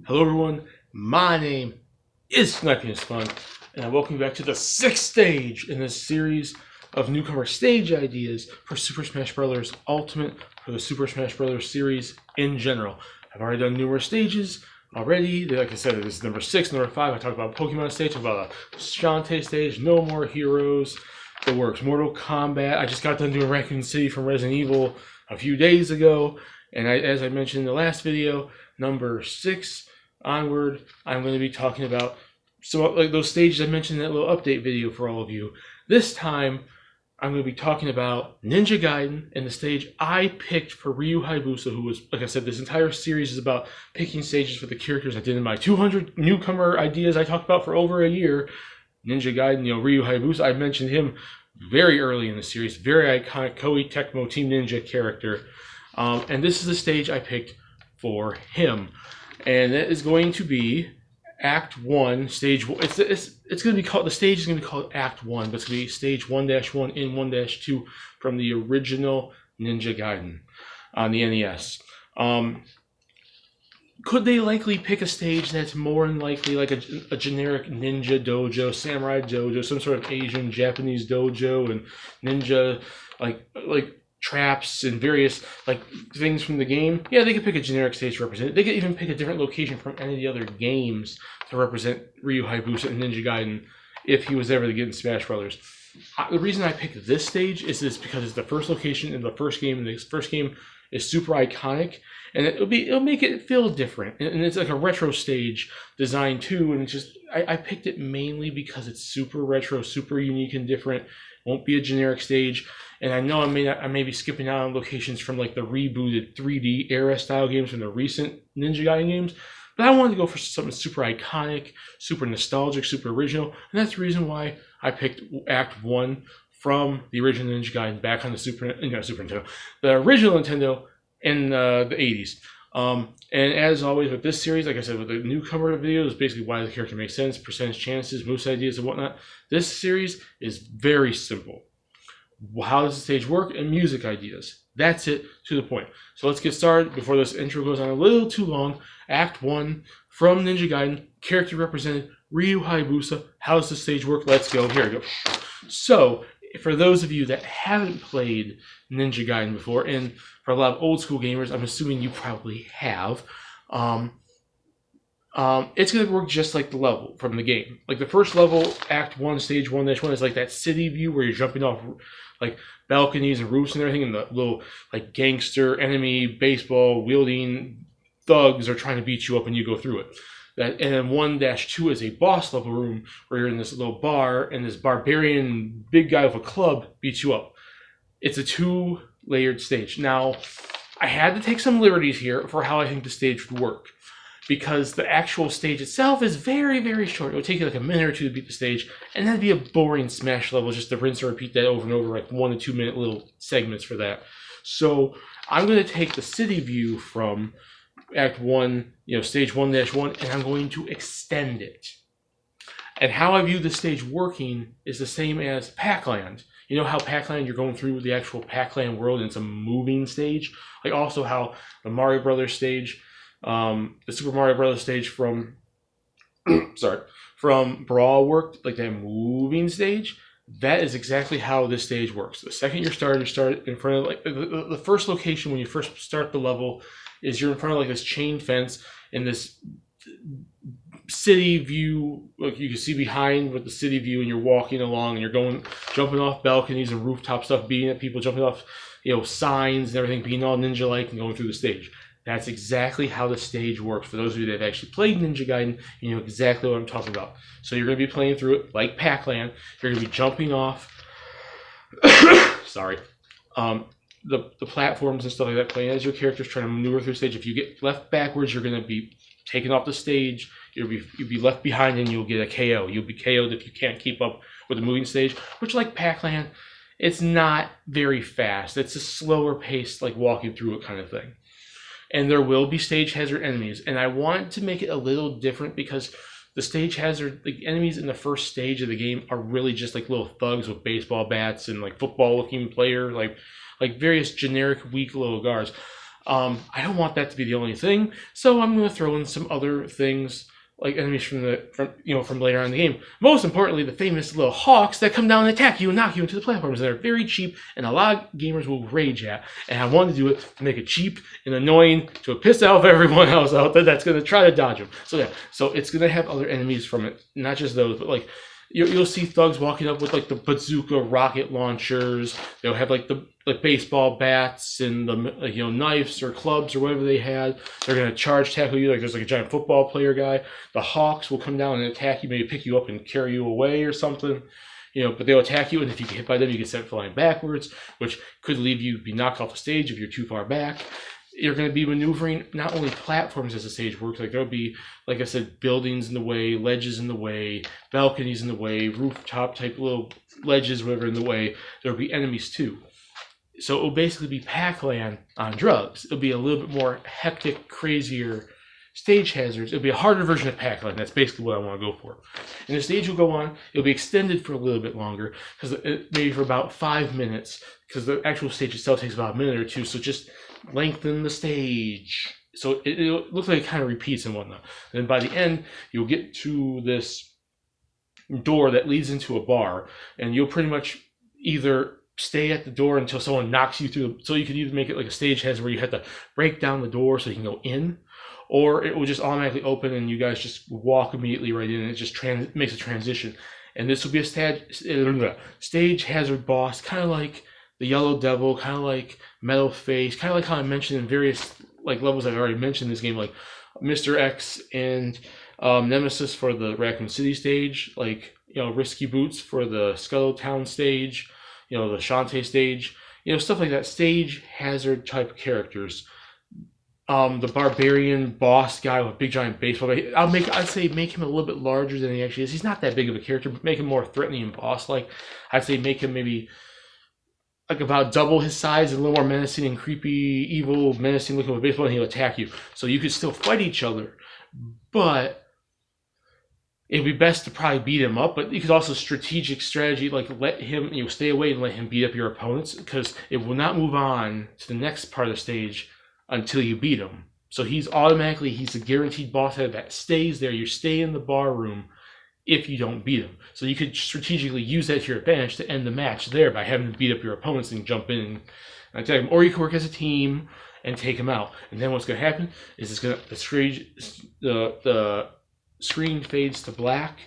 Hello everyone, my name is Fun, and I welcome you back to the 6th stage in this series of Newcomer stage ideas for Super Smash Bros. Ultimate, for the Super Smash Bros. Series in general. I've already done numerous stages already. Like I said, this is number 6, number 5. I talked about Pokemon stage, I talked about a Shantae stage, No More Heroes, the works, Mortal Kombat. I just got done doing Raccoon City from Resident Evil a few days ago, and as I mentioned in the last video, number 6 onward, I'm going to be talking about like those stages I mentioned in that little update video for all of you. This time, I'm going to be talking about Ninja Gaiden and the stage I picked for Ryu Hayabusa, who was, like I said, this entire series is about picking stages for the characters I did in my 200 newcomer ideas I talked about for over a year. Ninja Gaiden, Ryu Hayabusa, I mentioned him very early in the series, very iconic Koei Tecmo Team Ninja character. And this is the stage I picked for him. And that is going to be Act 1, Stage 1. It's going to be called, the stage is going to be called Act 1, but it's going to be Stage 1-1 in 1-2 from the original Ninja Gaiden on the NES. Could they likely pick a stage that's more than likely like a generic ninja dojo, samurai dojo, some sort of Asian, Japanese dojo, and ninja like traps and various like things from the game? Yeah, they could pick a generic stage to represent it. They could even pick a different location from any of the other games to represent Ryu Hayabusa and Ninja Gaiden if he was ever to get in Smash Brothers. The reason I picked this stage is because it's the first location in the first game, and the first game is super iconic, and it'll make it feel different, and it's like a retro stage design too. And it's just I picked it mainly because it's super retro, super unique and different. Won't be a generic stage. And I know I may be skipping out on locations from like the rebooted 3D era style games from the recent Ninja Gaiden games, but I wanted to go for something super iconic, super nostalgic, super original, and that's the reason why I picked Act 1 from the original Ninja Gaiden back on the Super Nintendo, the original Nintendo in the 80s. And as always with this series, like I said, with the newcomer videos, basically why the character makes sense, percentage chances, moveset ideas, and whatnot. This series is very simple. How does the stage work, and music ideas. That's it, to the point. So let's get started before this intro goes on a little too long. Act 1 from Ninja Gaiden, character represented, Ryu Hayabusa. How does the stage work? Let's go. Here we go. So, for those of you that haven't played Ninja Gaiden before, and for a lot of old school gamers, I'm assuming you probably have, it's going to work just like the level from the game. Like the first level, Act 1, Stage 1-1, is like that city view where you're jumping off like balconies and roofs and everything, and the little like gangster enemy baseball wielding thugs are trying to beat you up and you go through it. And then 1-2 is a boss level room where you're in this little bar and this barbarian big guy with a club beats you up. It's a 2-layered stage. Now, I had to take some liberties here for how I think the stage would work, because the actual stage itself is very, very short. It would take you like a minute or two to beat the stage, and that'd be a boring Smash level just to rinse and repeat that over and over, like 1 to 2 minute little segments for that. So I'm going to take the city view from Act 1, Stage 1-1, and I'm going to extend it. And how I view the stage working is the same as Pac-Land. You know how Pac-Land, you're going through the actual Pac-Land world and it's a moving stage? Like also how the Mario Brothers stage, the Super Mario Brothers stage from from Brawl worked, like that moving stage. That is exactly how this stage works. The second you start in front of like the first location when you first start the level is you're in front of like this chain fence in this city view, like you can see behind with the city view, and you're walking along and you're jumping off balconies and rooftop stuff, beating at people, jumping off signs and everything, being all ninja like and going through the stage. That's exactly how the stage works. For those of you that have actually played Ninja Gaiden, you know exactly what I'm talking about. So you're going to be playing through it like Pac-Land. You're going to be jumping off sorry, the platforms and stuff like that, playing as your character's trying to maneuver through the stage. If you get left backwards, you're going to be taken off the stage. You'll be left behind and you'll get a KO. You'll be KO'd if you can't keep up with the moving stage, which like Pac-Land, it's not very fast. It's a slower paced, like walking through it kind of thing. And there will be stage hazard enemies. And I want to make it a little different because the stage hazard, like enemies in the first stage of the game are really just like little thugs with baseball bats and like football looking players, like various generic weak little guards. I don't want that to be the only thing, so I'm going to throw in some other things like enemies from later on in the game. Most importantly, the famous little hawks that come down and attack you and knock you into the platforms that are very cheap and a lot of gamers will rage at. And I wanted to do it to make it cheap and annoying to piss off everyone else out there that's going to try to dodge them. So yeah, so it's going to have other enemies from it, not just those, but like you'll see thugs walking up with like the bazooka rocket launchers. They'll have like the baseball bats and the knives or clubs or whatever they had. They're gonna charge tackle you like there's like a giant football player guy. The hawks will come down and attack you, maybe pick you up and carry you away or something. But they'll attack you, and if you get hit by them, you get sent flying backwards, which could leave you be knocked off the stage if you're too far back. You're going to be maneuvering not only platforms as the stage works, like there'll be, like I said, buildings in the way, ledges in the way, balconies in the way, rooftop type little ledges, whatever in the way. There'll be enemies too. So it'll basically be Pac-Land on drugs. It'll be a little bit more hectic, crazier stage hazards. It'll be a harder version of Pac-Land. That's basically what I want to go for. And the stage will go on. It'll be extended for a little bit longer, because maybe for about 5 minutes, because the actual stage itself takes about a minute or two. So just lengthen the stage. So it looks like it kind of repeats and whatnot. And then by the end, you'll get to this door that leads into a bar, and you'll pretty much either stay at the door until someone knocks you through. So you could either make it like a stage has where you have to break down the door so you can go in, or it will just automatically open and you guys just walk immediately right in, and it just makes a transition. And this will be a stage hazard boss, kind of like the Yellow Devil, kind of like Metal Face, kind of like how I mentioned in various like levels I've already mentioned in this game, like Mr. X and Nemesis for the Raccoon City stage, like Risky Boots for the Scuttle Town stage, the Shantae stage, stuff like that. Stage hazard type characters. The barbarian boss guy with a big giant baseball bat. I'd say make him a little bit larger than he actually is. He's not that big of a character, but make him more threatening and boss-like. I'd say make him maybe like about double his size and a little more menacing and creepy, evil, menacing looking with a baseball, and he'll attack you. So you could still fight each other, but it'd be best to probably beat him up. But you could also strategy, like let him, stay away and let him beat up your opponents, because it will not move on to the next part of the stage until you beat him. So he's a guaranteed boss head that stays there. You stay in the bar room if you don't beat him. So you could strategically use that to your advantage to end the match there by having to beat up your opponents and jump in and attack them. Or you can work as a team and take them out. And then what's going to happen is the screen fades to black.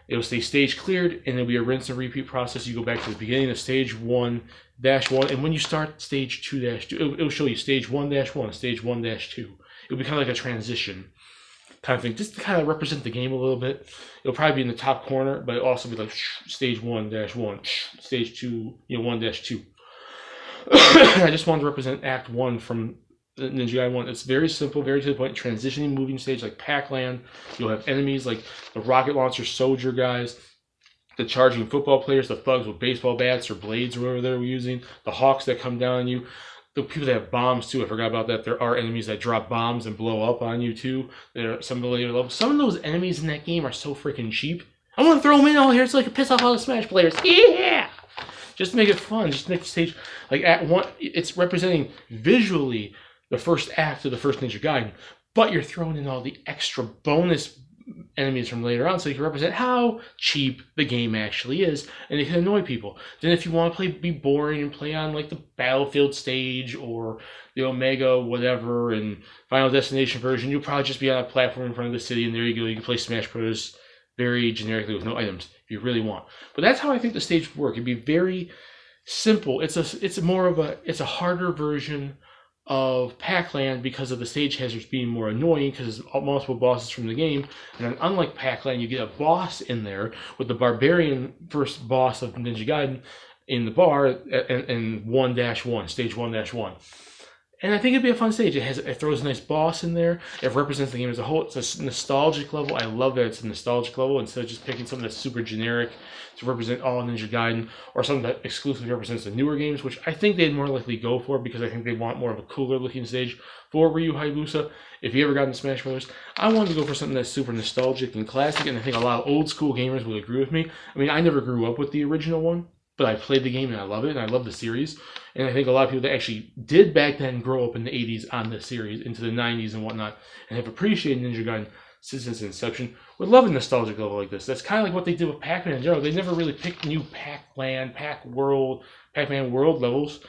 It'll say stage cleared, and it'll be a rinse and repeat process. You go back to the beginning of stage 1-1, and when you start stage 2-2, it'll show you stage 1-1, stage 1-2. It'll be kind of like a transition kind of thing, just to kind of represent the game a little bit. It'll probably be in the top corner, but it'll also be like stage 1-1, stage 2, 1-2. I just wanted to represent Act 1 from Ninja Gaiden 1. It's very simple, very to the point, transitioning moving stage like Pac-Land. You'll have enemies like the rocket launcher soldier guys, the charging football players, the thugs with baseball bats or blades or whatever they were using, the hawks that come down on you, the people that have bombs too. I forgot about that. There are enemies that drop bombs and blow up on you too. There are some of the later levels. Some of those enemies in that game are so freaking cheap. I want to throw them in all here so I can piss off all the Smash players. Yeah! Just to make it fun. Just to make the stage, like at one, it's representing visually the first act of the first Ninja Gaiden, but you're throwing in all the extra bonus enemies from later on, so you can represent how cheap the game actually is, and it can annoy people. Then if you want to be boring and play on like the Battlefield stage or the Omega whatever and Final Destination version, you'll probably just be on a platform in front of the city, and there you go. You can play Smash Bros. Very generically with no items if you really want. But that's how I think the stage would work. It'd be very simple. It's a harder version of Pac-Land because of the stage hazards being more annoying, because there's multiple bosses from the game. And then unlike Pac-Land, you get a boss in there with the barbarian first boss of Ninja Gaiden in the bar in 1-1, stage 1-1. And I think it'd be a fun stage. It throws a nice boss in there. It represents the game as a whole. It's a nostalgic level. I love that it's a nostalgic level instead of just picking something that's super generic to represent all Ninja Gaiden, or something that exclusively represents the newer games, which I think they'd more likely go for, because I think they want more of a cooler looking stage for Ryu Hayabusa. If you ever got into Smash Bros., I wanted to go for something that's super nostalgic and classic, and I think a lot of old school gamers would agree with me. I mean, I never grew up with the original one, but I played the game and I love it and I love the series. And I think a lot of people that actually did back then grow up in the 80s on the series into the 90s and whatnot and have appreciated Ninja Gaiden since its inception would love a nostalgic level like this. That's kind of like what they did with Pac-Man in general. They never really picked new Pac-Man World levels.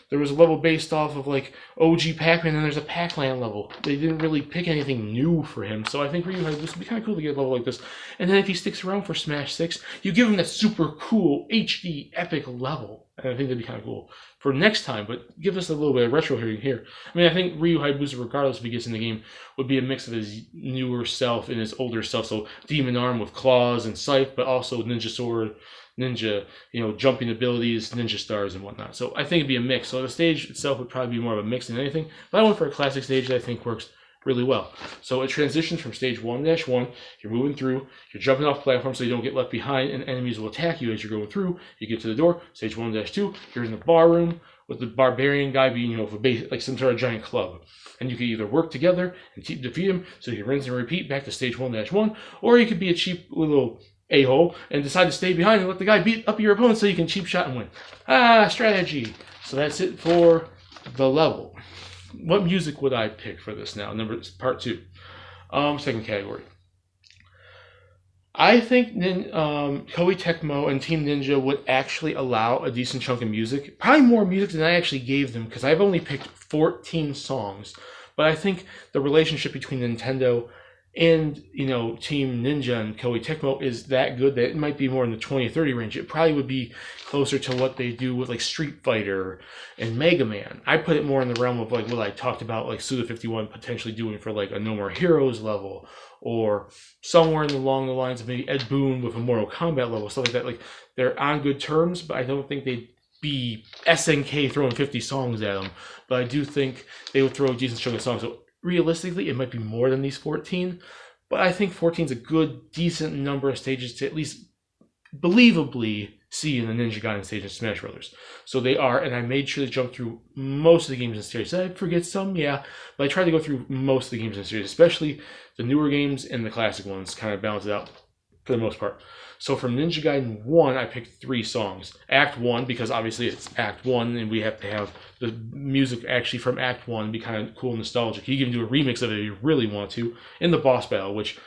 There was a level based off of like OG Pac-Man, and there's a Pac-Land level. They didn't really pick anything new for him, so I think Ryu this would be kind of cool to get a level like this. And then if he sticks around for Smash 6, you give him that super cool HD epic level, and I think that'd be kind of cool for next time. But give us a little bit of retro here. I mean, I think Ryu Hayabusa, regardless if he gets in the game, would be a mix of his newer self and his older self. So Demon Arm with claws and scythe, but also Ninja Sword, ninja, jumping abilities, ninja stars and whatnot. So I think it'd be a mix. So the stage itself would probably be more of a mix than anything. But I went for a classic stage that I think works really well. So it transitions from stage 1-1. You're moving through, you're jumping off platforms so you don't get left behind, and enemies will attack you as you're going through. You get to the door, stage 1-2, you're in the bar room with the barbarian guy being, like some sort of giant club. And you can either work together and defeat him, so you can rinse and repeat back to stage 1-1, or you could be a cheap little a-hole and decide to stay behind and let the guy beat up your opponent so you can cheap shot and win. Strategy. So that's it for the level. What music would I pick for this now? Part 2. Second category. I think Koei Tecmo and Team Ninja would actually allow a decent chunk of music. Probably more music than I actually gave them, because I've only picked 14 songs. But I think the relationship between Nintendo and Team Ninja and Koei Tecmo is that good that it might be more in the 20-30 range. It probably would be closer to what they do with like Street Fighter and Mega Man. I put it more in the realm of like what I talked about, like Suda51 potentially doing for like a No More Heroes level, or somewhere along the lines of maybe Ed Boon with a Mortal Kombat level, stuff like that. Like, they're on good terms, but I don't think they'd be SNK throwing 50 songs at them. But I do think they would throw a decent chunk of songs. So realistically, it might be more than these 14, but I think 14 is a good, decent number of stages to at least believably see in the Ninja Gaiden stage in Smash Brothers. So they are, and I made sure to jump through most of the games in the series. Did I forget some? Yeah, but I tried to go through most of the games in the series, especially the newer games and the classic ones, kind of balance it out for the most part. So from Ninja Gaiden 1, I picked 3 songs. Act 1, because obviously it's Act 1, and we have to have the music actually from Act 1 be kind of cool and nostalgic. You can even do a remix of it if you really want to, in the boss battle, which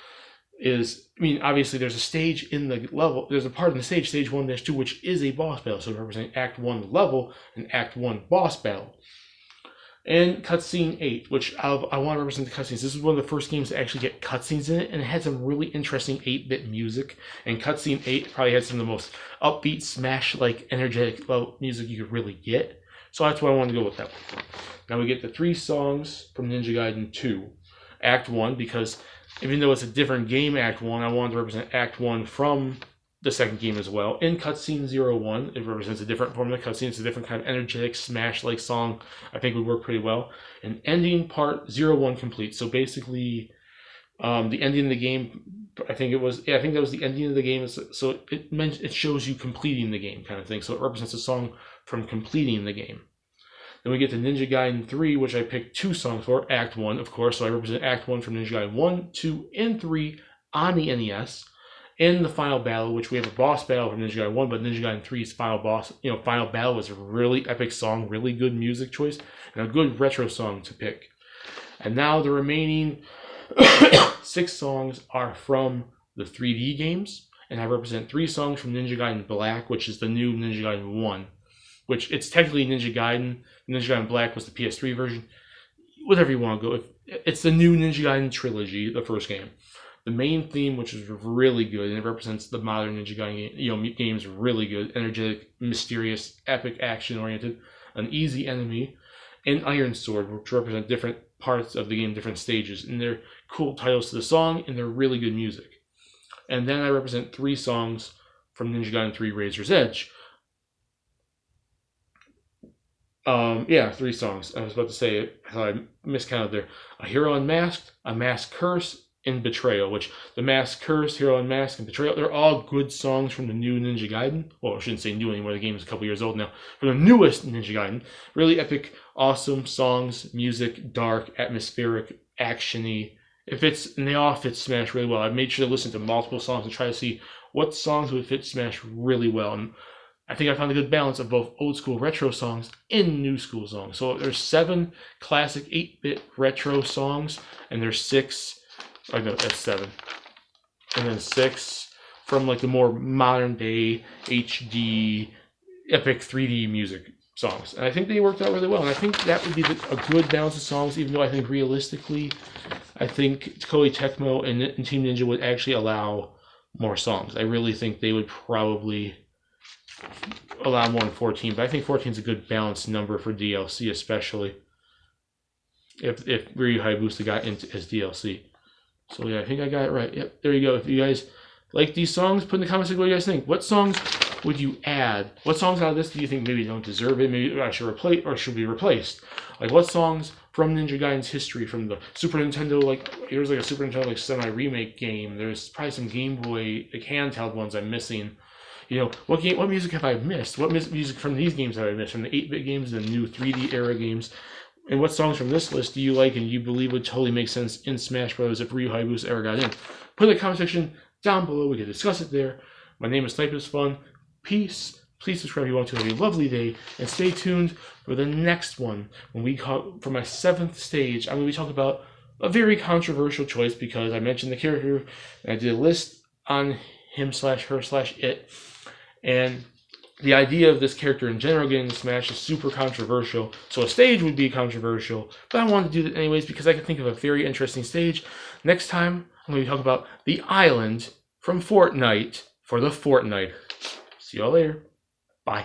is, obviously there's a stage in the level, there's a part in the stage, stage 1-2, which is a boss battle, so representing Act 1 level and Act 1 boss battle. And Cutscene 8, which I want to represent the cutscenes. This is one of the first games to actually get cutscenes in it, and it had some really interesting 8-bit music. And Cutscene 8 probably had some of the most upbeat, Smash-like, energetic music you could really get. So that's why I wanted to go with that one. Now we get the 3 songs from Ninja Gaiden 2. Act 1, because even though it's a different game, Act 1, I wanted to represent Act 1 from the second game as well. In Cutscene 01, it represents a different form of the cutscene. It's a different kind of energetic, Smash-like song. I think would work pretty well. And ending part 01 complete. So basically, the ending of the game, I think that was the ending of the game. So it shows you completing the game kind of thing. So it represents a song from completing the game. Then we get to Ninja Gaiden 3, which I picked 2 songs for. Act 1, of course. So I represent Act 1 from Ninja Gaiden 1, 2, and 3 on the NES. In the final battle, which we have a boss battle from Ninja Gaiden 1, but Ninja Gaiden 3's final battle was a really epic song, really good music choice, and a good retro song to pick. And now the remaining 6 songs are from the 3D games, and I represent 3 songs from Ninja Gaiden Black, which is the new Ninja Gaiden 1, which it's technically Ninja Gaiden. Ninja Gaiden Black was the PS3 version. Whatever you want to go. It's the new Ninja Gaiden trilogy, the first game. The main theme, which is really good, and it represents the modern Ninja Gaiden games really good, energetic, mysterious, epic, action-oriented, an easy enemy, and Iron Sword, which represent different parts of the game, different stages, and they're cool titles to the song, and they're really good music. And then I represent 3 songs from Ninja Gaiden 3 Razor's Edge. 3 songs. I was about to say it. I thought I miscounted there. A Hero Unmasked, A Mask Curse, and Betrayal, which the Mask Curse, Hero Unmasked, and Betrayal, they're all good songs from the new Ninja Gaiden. Well, I shouldn't say new anymore, the game is a couple years old now. From the newest Ninja Gaiden. Really epic, awesome songs, music, dark, atmospheric, action-y. And they all fit Smash really well. I've made sure to listen to multiple songs and try to see what songs would fit Smash really well. And I think I found a good balance of both old school retro songs and new school songs. So there's 7 classic 8-bit retro songs, and there's 6, I know that's 7, and then 6 from like the more modern day HD epic 3D music songs. And I think they worked out really well. And I think that would be a good balance of songs, even though I think realistically, I think Koei Tecmo and Team Ninja would actually allow more songs. I really think they would probably allow more than 14, but I think 14 is a good balanced number for DLC, especially if Ryu Hayabusa got into as DLC. So yeah, I think I got it right. Yep, there you go. If you guys like these songs, put in the comments like what you guys think. What songs would you add? What songs out of this do you think maybe don't deserve it? Maybe I should replace or should be replaced? Like what songs from Ninja Gaiden's history, from the Super Nintendo, like here's like a Super Nintendo like semi-remake game. There's probably some Game Boy like handheld ones I'm missing. You know, what music have I missed? What music from these games have I missed? From the 8-bit games, the new 3D era games? And what songs from this list do you like and you believe would totally make sense in Smash Bros. If Ryu Hayabusa ever got in? Put in the comment section down below. We can discuss it there. My name is Sniper's Fun. Peace. Please subscribe if you want to. Have a lovely day. And stay tuned for the next one. When we call for my 7th stage, I'm going to be talking about a very controversial choice because I mentioned the character and I did a list on him/her/it. And the idea of this character in general getting Smash is super controversial. So a stage would be controversial, but I wanted to do that anyways because I could think of a very interesting stage. Next time, I'm going to be talking about the island from Fortnite for the Fortniter. See y'all later. Bye.